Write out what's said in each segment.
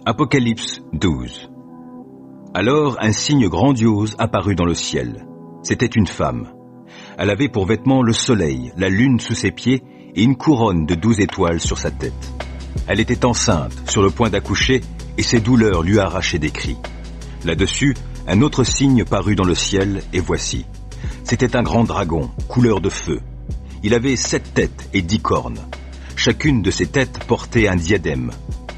Apocalypse 12. Alors un signe grandiose apparut dans le ciel. C'était une femme. Elle avait pour vêtement le soleil, la lune sous ses pieds et une couronne de 12 étoiles sur sa tête. Elle était enceinte, sur le point d'accoucher, et ses douleurs lui arrachaient des cris. Là-dessus, un autre signe parut dans le ciel, et voici. C'était un grand dragon, couleur de feu. Il avait 7 têtes et 10 cornes. Chacune de ces têtes portait un diadème.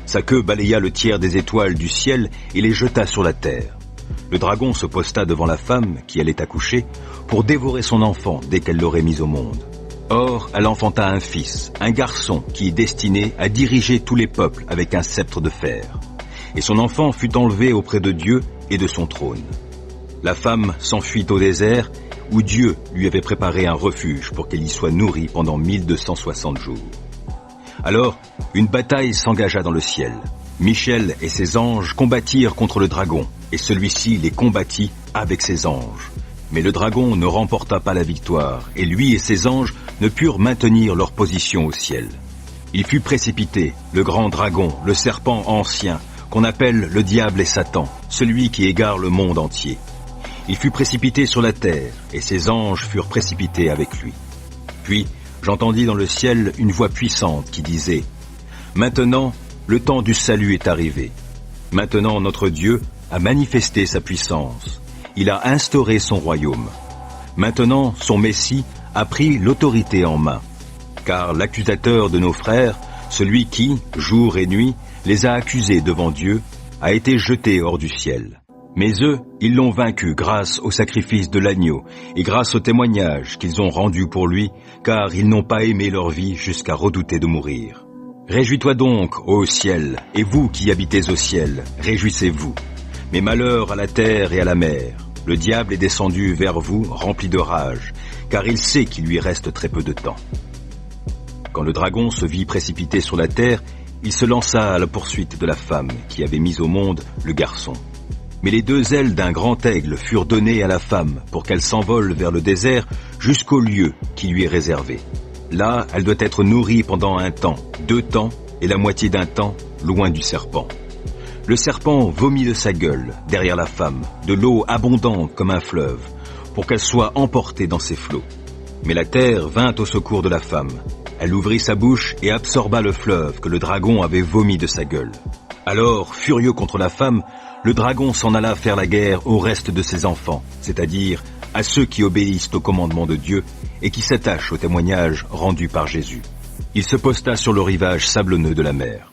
Sa queue balaya le tiers des étoiles du ciel et les jeta sur la terre. Le dragon se posta devant la femme qui allait accoucher pour dévorer son enfant dès qu'elle l'aurait mis au monde. Or, elle enfanta un fils, un garçon qui est destiné à diriger tous les peuples avec un sceptre de fer. Et son enfant fut enlevé auprès de Dieu et de son trône. La femme s'enfuit au désert où Dieu lui avait préparé un refuge pour qu'elle y soit nourrie pendant 1260 jours. Alors, une bataille s'engagea dans le ciel. Michel et ses anges combattirent contre le dragon, et celui-ci les combattit avec ses anges. Mais le dragon ne remporta pas la victoire, et lui et ses anges ne purent maintenir leur position au ciel. Il fut précipité, le grand dragon, le serpent ancien, qu'on appelle le diable et Satan, celui qui égare le monde entier. Il fut précipité sur la terre, et ses anges furent précipités avec lui. Puis, j'entendis dans le ciel une voix puissante qui disait « Maintenant, le temps du salut est arrivé. Maintenant, notre Dieu a manifesté sa puissance. Il a instauré son royaume. Maintenant, son Messie a pris l'autorité en main. Car l'accusateur de nos frères, celui qui, jour et nuit, les a accusés devant Dieu, a été jeté hors du ciel. Mais eux, ils l'ont vaincu grâce au sacrifice de l'agneau et grâce au témoignage qu'ils ont rendu pour lui, car ils n'ont pas aimé leur vie jusqu'à redouter de mourir. Réjouis-toi donc, ô ciel, et vous qui habitez au ciel, réjouissez-vous. Mais malheur à la terre et à la mer. Le diable est descendu vers vous, rempli de rage, car il sait qu'il lui reste très peu de temps. Quand le dragon se vit précipité sur la terre, il se lança à la poursuite de la femme qui avait mis au monde le garçon. Mais les 2 ailes d'un grand aigle furent données à la femme pour qu'elle s'envole vers le désert jusqu'au lieu qui lui est réservé. Là, elle doit être nourrie pendant un temps, 2 temps et la moitié d'un temps, loin du serpent. Le serpent vomit de sa gueule, derrière la femme, de l'eau abondante comme un fleuve, pour qu'elle soit emportée dans ses flots. Mais la terre vint au secours de la femme. Elle ouvrit sa bouche et absorba le fleuve que le dragon avait vomi de sa gueule. Alors, furieux contre la femme, le dragon s'en alla faire la guerre au reste de ses enfants, c'est-à-dire à ceux qui obéissent au commandement de Dieu et qui s'attachent au témoignage rendu par Jésus. Il se posta sur le rivage sablonneux de la mer.